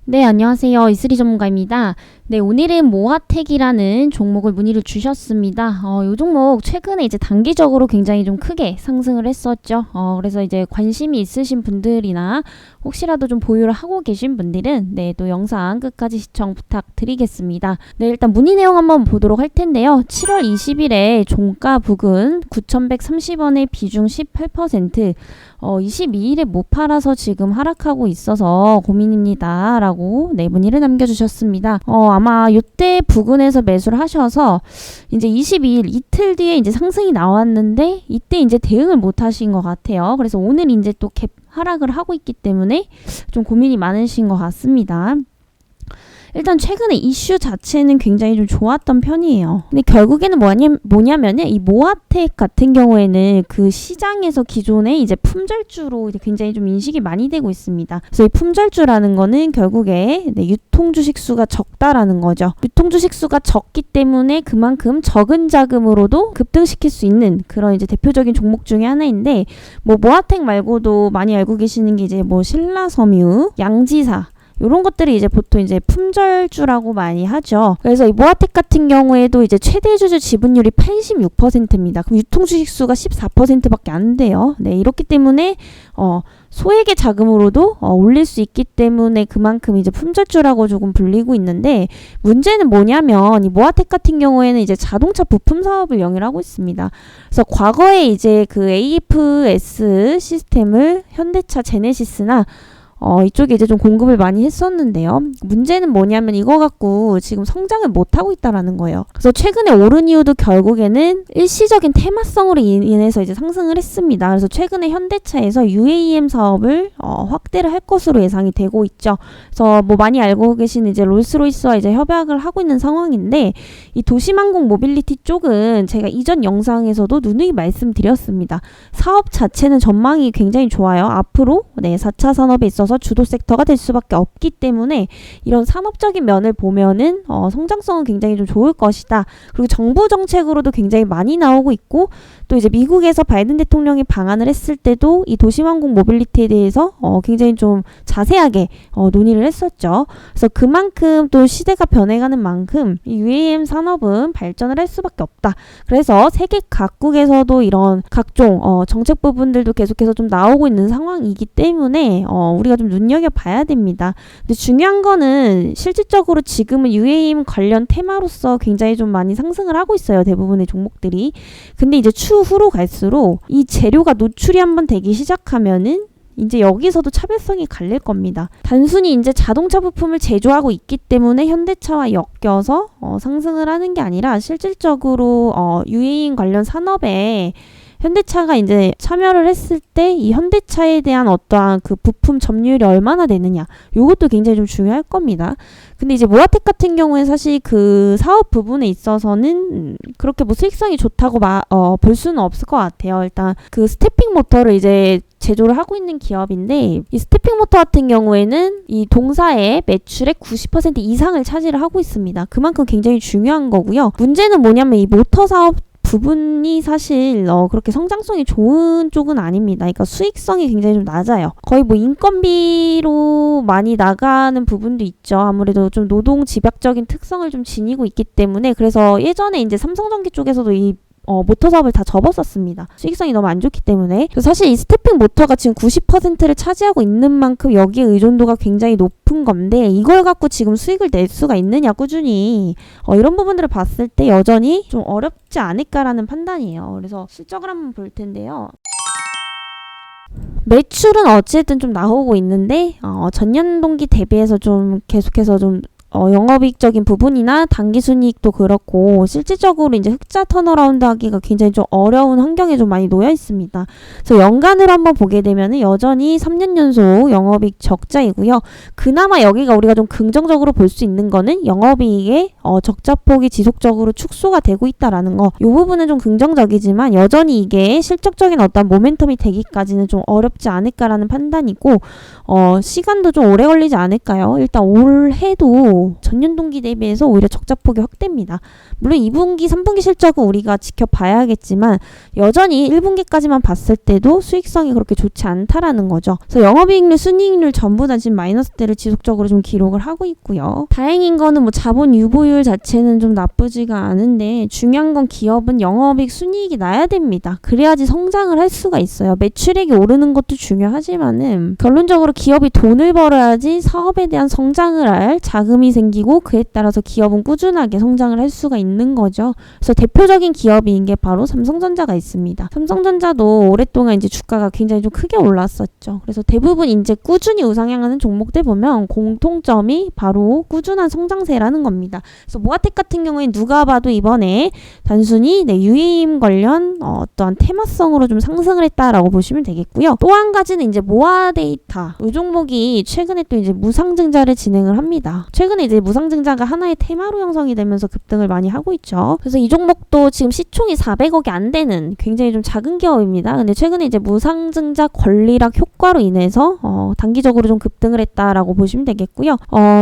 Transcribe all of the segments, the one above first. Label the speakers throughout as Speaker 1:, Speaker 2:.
Speaker 1: 네, 안녕하세요. 이슬이 전문가입니다. 네, 오늘은 모아텍이라는 종목을 문의를 주셨습니다. 이 종목 최근에 이제 단기적으로 굉장히 좀 크게 상승을 했었죠. 그래서 이제 관심이 있으신 분들이나 혹시라도 좀 보유를 하고 계신 분들은 네, 또 영상 끝까지 시청 부탁드리겠습니다. 네, 일단 문의 내용 한번 보도록 할 텐데요. 7월 20일에 종가 부근 9,130원의 비중 18%, 22일에 못 팔아서 지금 하락하고 있어서 고민입니다. 라고 네, 문의를 남겨주셨습니다. 아마 이때 부근에서 매수를 하셔서 이제 22일 이틀 뒤에 이제 상승이 나왔는데 이때 이제 대응을 못 하신 것 같아요. 그래서 오늘 이제 또 갭 하락을 하고 있기 때문에 좀 고민이 많으신 것 같습니다. 일단 최근에 이슈 자체는 굉장히 좀 좋았던 편이에요. 근데 결국에는 뭐냐면은 이 모아텍 같은 경우에는 그 시장에서 기존에 이제 품절주로 이제 굉장히 좀 인식이 많이 되고 있습니다. 그래서 이 품절주라는 거는 결국에 네, 유통 주식 수가 적다라는 거죠. 유통 주식 수가 적기 때문에 그만큼 적은 자금으로도 급등시킬 수 있는 그런 이제 대표적인 종목 중에 하나인데, 뭐 모아텍 말고도 많이 알고 계시는 게 이제 뭐 신라섬유, 양지사 이런 것들이 이제 보통 이제 품절주라고 많이 하죠. 그래서 이 모아텍 같은 경우에도 이제 최대 주주 지분율이 86%입니다. 그럼 유통 주식 수가 14%밖에 안 돼요. 네, 이렇기 때문에 소액의 자금으로도 올릴 수 있기 때문에 그만큼 이제 품절주라고 조금 불리고 있는데, 문제는 뭐냐면 이 모아텍 같은 경우에는 이제 자동차 부품 사업을 영위하고 있습니다. 그래서 과거에 이제 그 AFS 시스템을 현대차 제네시스나 이쪽에 이제 좀 공급을 많이 했었는데요. 문제는 뭐냐면 이거 갖고 지금 성장을 못하고 있다라는 거예요. 그래서 최근에 오른 이유도 결국에는 일시적인 테마성으로 인해서 이제 상승을 했습니다. 그래서 최근에 현대차에서 UAM 사업을 확대를 할 것으로 예상이 되고 있죠. 그래서 뭐 많이 알고 계신 이제 롤스로이스와 이제 협약을 하고 있는 상황인데, 이 도심항공 모빌리티 쪽은 제가 이전 영상에서도 누누이 말씀드렸습니다. 사업 자체는 전망이 굉장히 좋아요. 앞으로 4차 산업에 있어서 주도 섹터가 될 수밖에 없기 때문에 이런 산업적인 면을 보면은 성장성은 굉장히 좀 좋을 것이다. 그리고 정부 정책으로도 굉장히 많이 나오고 있고, 또 이제 미국에서 바이든 대통령이 방한을 했을 때도 이 도시항공 모빌리티에 대해서 굉장히 좀 자세하게 논의를 했었죠. 그래서 그만큼 또 시대가 변해가는 만큼 이 UAM 산업은 발전을 할 수밖에 없다. 그래서 세계 각국에서도 이런 각종 정책 부분들도 계속해서 좀 나오고 있는 상황이기 때문에 우리가 좀 눈여겨봐야 됩니다. 근데 중요한 거는 실질적으로 지금은 UAM 관련 테마로서 굉장히 좀 많이 상승을 하고 있어요. 대부분의 종목들이. 근데 이제 추후로 갈수록 이 재료가 노출이 한번 되기 시작하면은 이제 여기서도 차별성이 갈릴 겁니다. 단순히 이제 자동차 부품을 제조하고 있기 때문에 현대차와 엮여서 상승을 하는 게 아니라 실질적으로 UAM 관련 산업에 현대차가 이제 참여를 했을 때 이 현대차에 대한 어떠한 그 부품 점유율이 얼마나 되느냐, 이것도 굉장히 좀 중요할 겁니다. 근데 이제 모아텍 같은 경우에 사실 그 사업 부분에 있어서는 그렇게 뭐 수익성이 좋다고 볼 수는 없을 것 같아요. 일단 그 스태핑 모터를 이제 제조를 하고 있는 기업인데, 이 스태핑 모터 같은 경우에는 이 동사의 매출의 90% 이상을 차지를 하고 있습니다. 그만큼 굉장히 중요한 거고요. 문제는 뭐냐면 이 모터 사업 부분이 사실 그렇게 성장성이 좋은 쪽은 아닙니다. 그러니까 수익성이 굉장히 좀 낮아요. 거의 뭐 인건비로 많이 나가는 부분도 있죠. 아무래도 좀 노동 집약적인 특성을 좀 지니고 있기 때문에. 그래서 예전에 이제 삼성전기 쪽에서도 이 모터 사업을 다 접었었습니다. 수익성이 너무 안 좋기 때문에. 사실 이 스태핑 모터가 지금 90%를 차지하고 있는 만큼 여기에 의존도가 굉장히 높은 건데, 이걸 갖고 지금 수익을 낼 수가 있느냐 꾸준히, 이런 부분들을 봤을 때 여전히 좀 어렵지 않을까라는 판단이에요. 그래서 실적을 한번 볼 텐데요. 매출은 어쨌든 좀 나오고 있는데 전년 동기 대비해서 좀 계속해서 좀 영업이익적인 부분이나 당기순이익도 그렇고 실질적으로 이제 흑자 턴어라운드 하기가 굉장히 좀 어려운 환경에 좀 많이 놓여 있습니다. 그래서 연간으로 한번 보게 되면은 여전히 3년 연속 영업이익 적자이고요. 그나마 여기가 우리가 좀 긍정적으로 볼 수 있는 거는 영업이익의 적자폭이 지속적으로 축소가 되고 있다라는 거. 이 부분은 좀 긍정적이지만 여전히 이게 실적적인 어떤 모멘텀이 되기까지는 좀 어렵지 않을까라는 판단이고 시간도 좀 오래 걸리지 않을까요? 일단 올해도 전년 동기 대비해서 오히려 적자폭이 확대입니다. 물론 2분기, 3분기 실적은 우리가 지켜봐야겠지만 여전히 1분기까지만 봤을 때도 수익성이 그렇게 좋지 않다라는 거죠. 그래서 영업이익률, 순이익률 전부 다 지금 마이너스대를 지속적으로 좀 기록을 하고 있고요. 다행인 거는 뭐 자본 유보율 자체는 좀 나쁘지가 않은데 중요한 건 기업은 영업이익, 순이익이 나야 됩니다. 그래야지 성장을 할 수가 있어요. 매출액이 오르는 것도 중요하지만은 결론적으로 기업이 돈을 벌어야지 사업에 대한 성장을 할 자금이 생기고 그에 따라서 기업은 꾸준하게 성장을 할 수가 있는 거죠. 그래서 대표적인 기업인 게 바로 삼성전자가 있습니다. 삼성전자도 오랫동안 이제 주가가 굉장히 좀 크게 올랐었죠. 그래서 대부분 이제 꾸준히 우상향하는 종목들 보면 공통점이 바로 꾸준한 성장세라는 겁니다. 그래서 모아텍 같은 경우에 누가 봐도 이번에 단순히 유해임 관련 어떠한 테마성으로 좀 상승을 했다라고 보시면 되겠고요. 또 한 가지는 이제 모아데이터. 이 종목이 최근에 또 이제 무상증자를 진행을 합니다. 최근에 이제 무상증자가 하나의 테마로 형성이 되면서 급등을 많이 하고 있죠. 그래서 이 종목도 지금 시총이 400억이 안 되는 굉장히 좀 작은 기업입니다. 근데 최근에 이제 무상증자 권리락 효과로 인해서 단기적으로 좀 급등을 했다라고 보시면 되겠고요.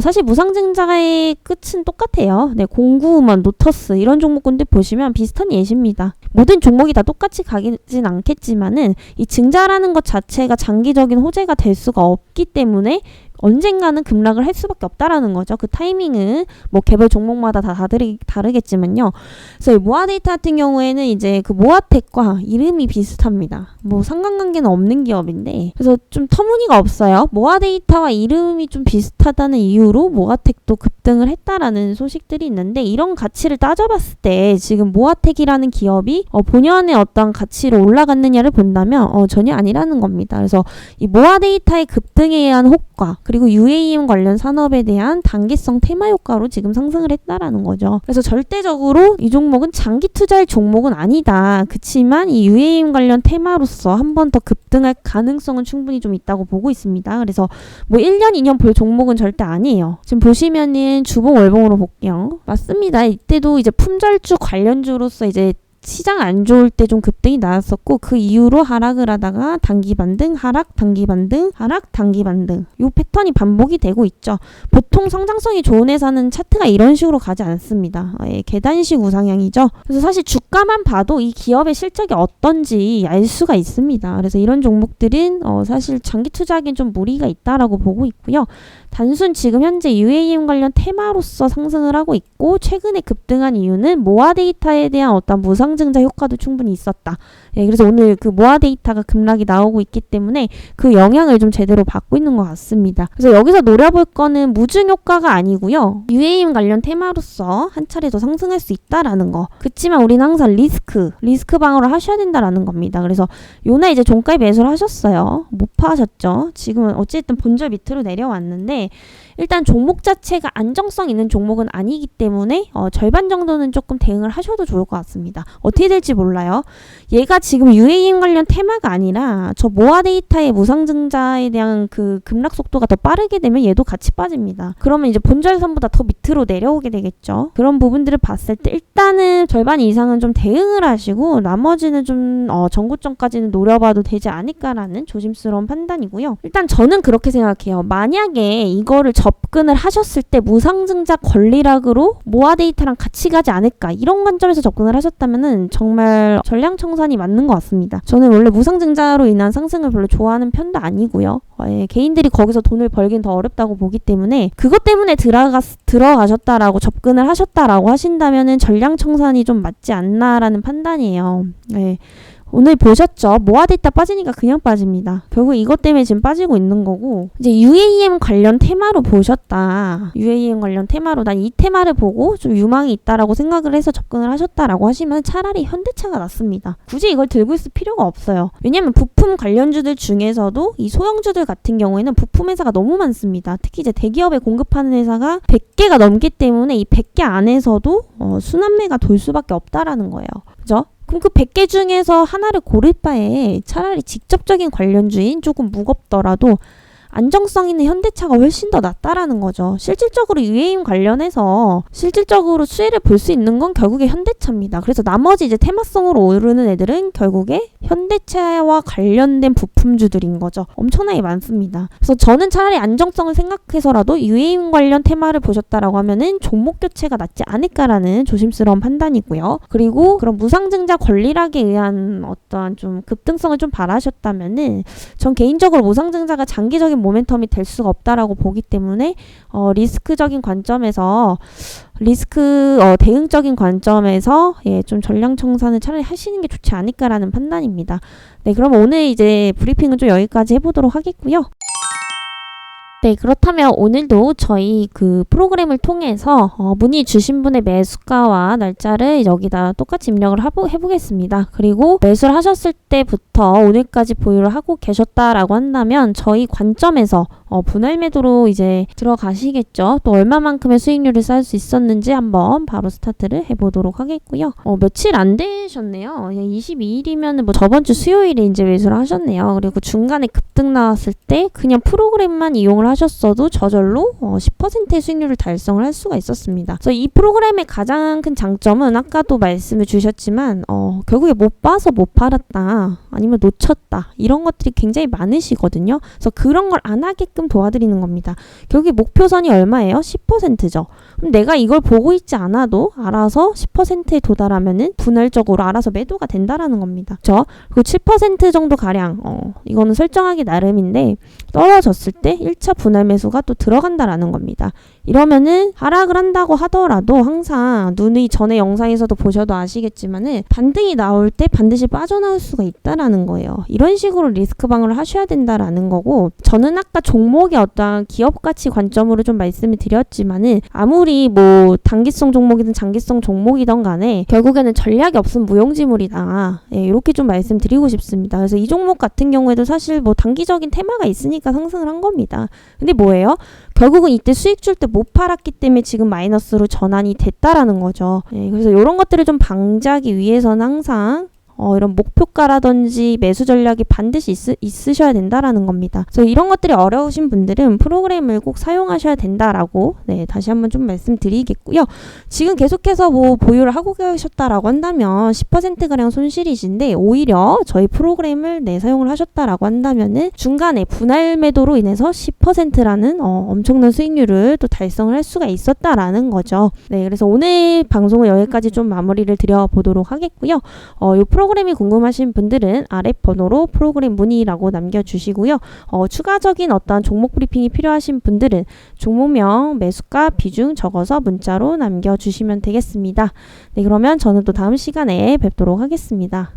Speaker 1: 사실 무상증자의 끝은 똑같아요. 네, 공구만, 노터스 이런 종목군들 보시면 비슷한 예시입니다. 모든 종목이 다 똑같이 가긴 않겠지만은 이 증자라는 것 자체가 장기적인 호재가 될 수가 없기 때문에 언젠가는 급락을 할 수밖에 없다라는 거죠. 그 타이밍은 뭐 개별 종목마다 다 다르겠지만요. 그래서 이 모아데이터 같은 경우에는 이제 그 모아텍과 이름이 비슷합니다. 뭐 상관관계는 없는 기업인데 그래서 좀 터무니가 없어요. 모아데이터와 이름이 좀 비슷하다는 이유로 모아텍도 급등을 했다라는 소식들이 있는데 이런 가치를 따져봤을 때 지금 모아텍이라는 기업이 본연의 어떤 가치로 올라갔느냐를 본다면 전혀 아니라는 겁니다. 그래서 이 모아데이터의 급등에 의한 효과 그리고 UAM 관련 산업에 대한 단기성 테마 효과로 지금 상승을 했다라는 거죠. 그래서 절대적으로 이 종목은 장기 투자할 종목은 아니다. 그치만 이 UAM 관련 테마로서 한 번 더 급등할 가능성은 충분히 좀 있다고 보고 있습니다. 그래서 뭐 1년, 2년 볼 종목은 절대 아니에요. 지금 보시면은 주봉, 월봉으로 볼게요. 맞습니다. 이때도 이제 품절주 관련주로서 이제 시장 안 좋을 때 좀 급등이 나왔었고 그 이후로 하락을 하다가 단기 반등, 하락, 단기 반등, 하락, 단기 반등 이 패턴이 반복이 되고 있죠. 보통 성장성이 좋은 회사는 차트가 이런 식으로 가지 않습니다. 계단식 우상향이죠. 그래서 사실 주가만 봐도 이 기업의 실적이 어떤지 알 수가 있습니다. 그래서 이런 종목들은 사실 장기 투자하기엔 좀 무리가 있다라고 보고 있고요. 단순 지금 현재 UAM 관련 테마로서 상승을 하고 있고 최근에 급등한 이유는 모아데이터에 대한 어떤 무상증자 효과도 충분히 있었다. 그래서 오늘 그 모아데이터가 급락이 나오고 있기 때문에 그 영향을 좀 제대로 받고 있는 것 같습니다. 그래서 여기서 노려볼 거는 무증 효과가 아니고요. UAM 관련 테마로서 한 차례 더 상승할 수 있다라는 거. 그치만 우리는 항상 리스크 방어를 하셔야 된다라는 겁니다. 그래서 요날 이제 종가에 매수를 하셨어요. 못 파셨죠. 지금은 어쨌든 본절 밑으로 내려왔는데 일단 종목 자체가 안정성 있는 종목은 아니기 때문에 절반 정도는 조금 대응을 하셔도 좋을 것 같습니다. 어떻게 될지 몰라요. 얘가 지금 UAM 관련 테마가 아니라 저 모아데이터의 무상증자에 대한 그 급락 속도가 더 빠르게 되면 얘도 같이 빠집니다. 그러면 이제 본절선보다 더 밑으로 내려오게 되겠죠. 그런 부분들을 봤을 때 일단은 절반 이상은 좀 대응을 하시고 나머지는 좀 전고점까지는 노려봐도 되지 않을까라는 조심스러운 판단이고요. 일단 저는 그렇게 생각해요. 만약에 이거를 접근을 하셨을 때 무상증자 권리락으로 모아데이터랑 같이 가지 않을까 이런 관점에서 접근을 하셨다면은 정말 전량청산이 맞는 것 같습니다. 저는 원래 무상증자로 인한 상승을 별로 좋아하는 편도 아니고요. 개인들이 거기서 돈을 벌긴 더 어렵다고 보기 때문에 그것 때문에 들어가셨다라고 접근을 하셨다라고 하신다면은 전량청산이 좀 맞지 않나라는 판단이에요. 오늘 보셨죠? 모아됐다 빠지니까 그냥 빠집니다. 결국 이것 때문에 지금 빠지고 있는 거고, 이제 UAM 관련 테마로 보셨다. UAM 관련 테마로 난 이 테마를 보고 좀 유망이 있다라고 생각을 해서 접근을 하셨다라고 하시면 차라리 현대차가 낫습니다. 굳이 이걸 들고 있을 필요가 없어요. 왜냐면 부품 관련주들 중에서도 이 소형주들 같은 경우에는 부품 회사가 너무 많습니다. 특히 이제 대기업에 공급하는 회사가 100개가 넘기 때문에 이 100개 안에서도 순환매가 돌 수밖에 없다라는 거예요. 그죠? 그럼 그 100개 중에서 하나를 고를 바에 차라리 직접적인 관련주인 조금 무겁더라도 안정성 있는 현대차가 훨씬 더 낫다라는 거죠. 실질적으로 UAM 관련해서 실질적으로 수혜를 볼 수 있는 건 결국에 현대차입니다. 그래서 나머지 이제 테마성으로 오르는 애들은 결국에 현대차와 관련된 부품주들인 거죠. 엄청나게 많습니다. 그래서 저는 차라리 안정성을 생각해서라도 UAM 관련 테마를 보셨다라고 하면은 종목 교체가 낫지 않을까라는 조심스러운 판단이고요. 그리고 그런 무상증자 권리락에 의한 어떠한 좀 급등성을 좀 바라셨다면은 전 개인적으로 무상증자가 장기적인 모멘텀이 될 수가 없다라고 보기 때문에 리스크적인 관점에서 대응적인 관점에서 좀 전량 청산을 차라리 하시는 게 좋지 않을까라는 판단입니다. 네, 그럼 오늘 이제 브리핑은 좀 여기까지 해보도록 하겠고요. 네, 그렇다면 오늘도 저희 그 프로그램을 통해서 문의 주신 분의 매수가와 날짜를 여기다 똑같이 입력을 해보겠습니다. 그리고 매수를 하셨을 때부터 오늘까지 보유를 하고 계셨다라고 한다면 저희 관점에서 분할 매도로 이제 들어가시겠죠. 또 얼마만큼의 수익률을 쌓을 수 있었는지 한번 바로 스타트를 해보도록 하겠고요. 며칠 안 되셨네요. 22일이면 뭐 저번 주 수요일에 이제 매수를 하셨네요. 그리고 중간에 급등 나왔을 때 그냥 프로그램만 이용을 하셨어도 저절로 10%의 수익률을 달성을 할 수가 있었습니다. 그래서 이 프로그램의 가장 큰 장점은 아까도 말씀을 주셨지만 결국에 못 봐서 못 팔았다 아니면 놓쳤다 이런 것들이 굉장히 많으시거든요. 그래서 그런 걸 안 하게끔 도와드리는 겁니다. 결국에 목표선이 얼마예요? 10%죠. 그럼 내가 이걸 보고 있지 않아도 알아서 10%에 도달하면은 분할적으로 알아서 매도가 된다라는 겁니다. 그렇죠? 그리고 7% 정도 가량 이거는 설정하기 나름인데 떨어졌을 때 1차 분할 매수가 또 들어간다라는 겁니다. 이러면은 하락을 한다고 하더라도 항상 눈이 전에 영상에서도 보셔도 아시겠지만은 반등이 나올 때 반드시 빠져나올 수가 있다라는 거예요. 이런 식으로 리스크 방어를 하셔야 된다라는 거고, 저는 아까 종목의 어떤 기업 가치 관점으로 좀 말씀을 드렸지만은 아무리 뭐 단기성 종목이든 장기성 종목이든 간에 결국에는 전략이 없으면 무용지물이다. 이렇게 좀 말씀드리고 싶습니다. 그래서 이 종목 같은 경우에도 사실 뭐 단기적인 테마가 있으니까 상승을 한 겁니다. 근데 뭐예요? 결국은 이때 수익 줄 때 못 팔았기 때문에 지금 마이너스로 전환이 됐다라는 거죠. 그래서 이런 것들을 좀 방지하기 위해서는 항상 이런 목표가라든지 매수 전략이 반드시 있으셔야 된다라는 겁니다. 그래서 이런 것들이 어려우신 분들은 프로그램을 꼭 사용하셔야 된다라고 다시 한번 좀 말씀드리겠고요. 지금 계속해서 뭐 보유를 하고 계셨다라고 한다면 10%가량 손실이신데 오히려 저희 프로그램을 사용을 하셨다라고 한다면은 중간에 분할 매도로 인해서 10%라는 엄청난 수익률을 또 달성을 할 수가 있었다라는 거죠. 네, 그래서 오늘 방송은 여기까지 좀 마무리를 드려보도록 하겠고요. 이 프로그램이 궁금하신 분들은 아래 번호로 프로그램 문의라고 남겨주시고요. 추가적인 어떤 종목 브리핑이 필요하신 분들은 종목명, 매수가, 비중 적어서 문자로 남겨주시면 되겠습니다. 네, 그러면 저는 또 다음 시간에 뵙도록 하겠습니다.